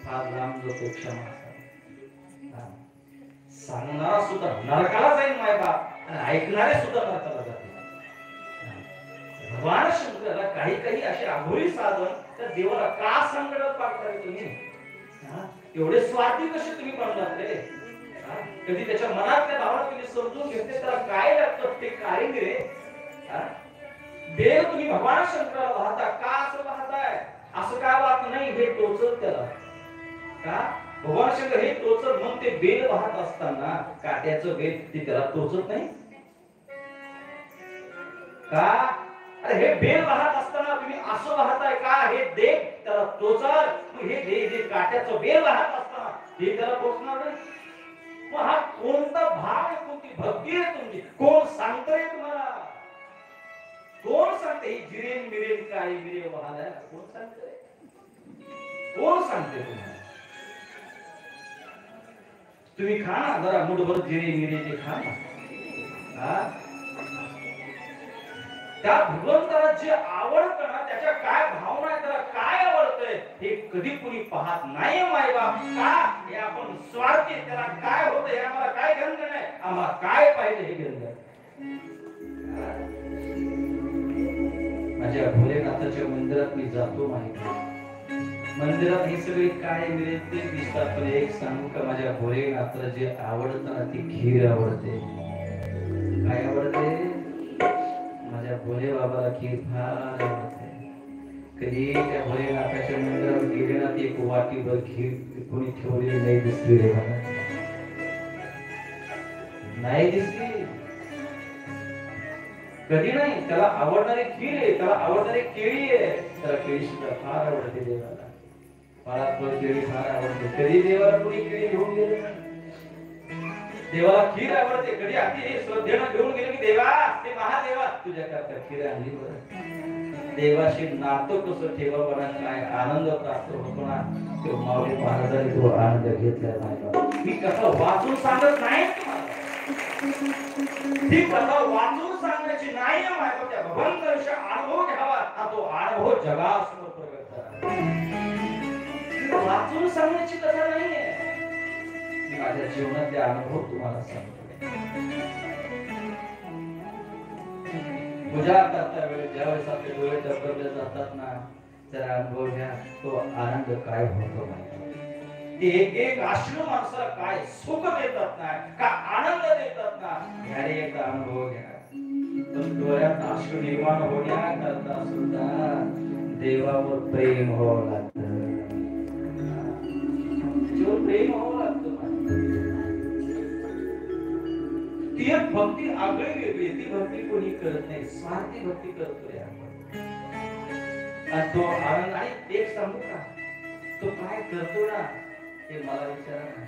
फार लांब जातो क्षमा सांगणारा सुद्धा नरकाला जाईल मायबाप आणि ऐकणारे सुद्धा नरकाला जातील. भगवान शंकराला काही काही असे अघोरी साधन त्या देवाला का संकटात पाडताय तुम्ही? एवढे स्वार्थी कसे तुम्ही बनलात रे? कधी त्याच्या मनातल्या भावना तुम्ही समजून घेतले तर काय लागतं ते कारिंगे? देव तुम्ही भगवान शंकराला वाहता का? असं वाहताय असं काय वाहत नाही हे टोचत त्याला का? भगवान शंकर हे टोचत मग ते बेल वाहत असताना काट्याचं बेल ते त्याला टोचत नाही का? अरे हे बेल वाहत असताना तुम्ही असं वाहताय का? हे देव त्याला टोचत हे काट्याचं बेल वाहत असताना हे त्याला टोचणार नाही. मग हा कोणता भाव आहे? कोणती भक्ती आहे तुमची? कोण सांगतंय तुम्हाला? कोण सांगते ही जिरेन मिरेन काळी मिरे वाहलाय? कोण सांगतंय? कोण सांगते तुम्हाला? तुम्ही खा ना जरा मुठभर जिरे मिरेचे खा ना. त्या भगवंताला जे आवडतं ना त्याच्या काय भावना आहे, त्याला काय आवडतंय हे कधी कुणी पाहत नाही मायबाप का? हे आपण स्वार्थी, त्याला काय होतं हे आम्हाला काय गंध नाही, आम्हाला काय पाहिजे हे गंध. माझ्या भोलेनाथाच्या मंदिरात मी जातो माहिती, मंदिरात हे सगळे काय मिळेल ते दिसतात, पण एक सांगू का? माझ्या भोलेनाथाला जे आवडतं ना ती खीर आवडते. काय आवडते? माझ्या भोले बाबाला खीर फार आवडते. कधी त्या भोलेनाथाच्या मंदिरात गेले ना ती एक वाटीभर खीर कोणी ठेवलेली नाही दिसली रे मला, नाही दिसली कधी नाही. त्याला आवडणारी खीर आहे, त्याला आवडणारी केळी आहे, त्याला केळी सुद्धा फार आवडते देवाला. मला केळी फार आवडते. कधी देवाला कोणी केळी घेऊन गेले नाही. देवाला खीर आवडते. कधी अगदी श्रद्धेनं घेऊन गेले की देवा ते महादेवा तुझ्याकरता खीर आणली बरं. देवाशी नातं कसं ठेवा बघा, काय आनंद प्राप्त होतो ना. तो माऊली महाराजांनी तो आनंद घेतला नाही. मी कथा वाचून सांगत नाही, ही कथा वाचून सांगण्याची नाही आहे. त्या भगवंताचा अनुभव घ्यावा, तो अनुभव जगासमोर प्रगट करा. वाचून सांगण्याची कथा नाहीये. माझ्या जीवनातले अनुभव तुम्हाला सांगतो. पूजा करता वेळी ज्यावेळेस आपले डोळे डबडबले जातात ना, जरा अनुभव घ्या तो आनंद काय होतो माहिती. एक एक आश्रम माणसाला काय सुख देतात ना, का आनंद देतात ना, ह्याने एक अनुभव घ्या. पण डोळ्यात अश्रू निर्माण होण्याकरता सुद्धा देवावर प्रेम व्हावं लागतं. प्रेम व्हावं लागतं. ती एक भक्ती आगळी वेगळी, ती भक्ती कोणी करत नाही, स्वार्थी भक्ती करतोय आपण. आणि तो आनंद आहे. एक सांगू का? तो काय करतो ना ते मला विचारा ना,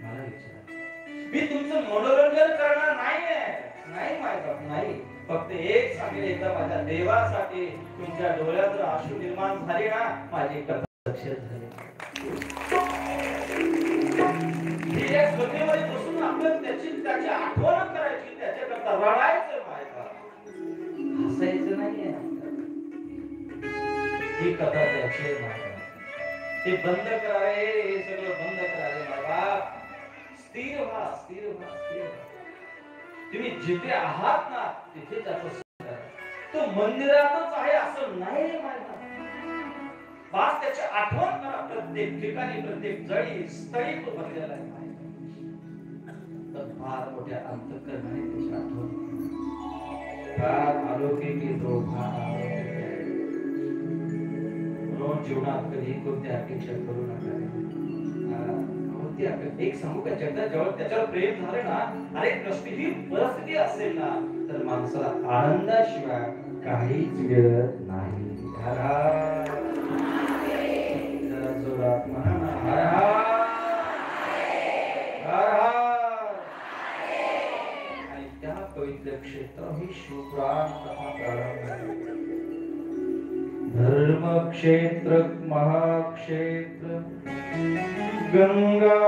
मला विचारा. मी तुमचं मनोरंजन करणार नाहीये, नाही मायबाप नाही. फक्त एक सांगेल, एकदा माझ्या देवासाठी तुमच्या डोळ्यात जर अश्रू निर्माण झाले ना, माझी कथा लक्षात झाली. श्रद्धेमध्ये बसून आपण त्याची आठवण करायची, त्याच्याकरता रडायचं मायबाप, हसायचं नाहीये. ही कथा त्याची मायबाप. ते बंद करावे, हे सगळं बंद करावे मायबाप. स्थिर व्हा, स्थिर व्हा, स्थिर व्हा. तुम्ही जिथे आहात ना तिथे त्याचं तो मंदिरातच आहे असं नाही मायबाप. बास त्याची आठवण करा. प्रत्येक ठिकाणी, प्रत्येक जळी स्थळी तो भरलेला आहे. फार मोठ्या अंतःकरणाने त्याची आठवण, फार अलौकिक तो रोज जीवनात कधी कोणत्या अपेक्षा करू नका. एक सांगू का? जेव्हा त्याच्यावर प्रेम झाले ना, अरे कसलीही परिस्थिती असेल ना, तर माणसाला आनंदाशिवाय काहीच मिळत नाही. जरा जोरात म्हणा ना, हर हर हर हर. आणि त्या पवित्र क्षेत्र ही शिवपुराण कथा प्रारंभ झाली. धर्म क्षेत्र महाक्षेत्र गंगा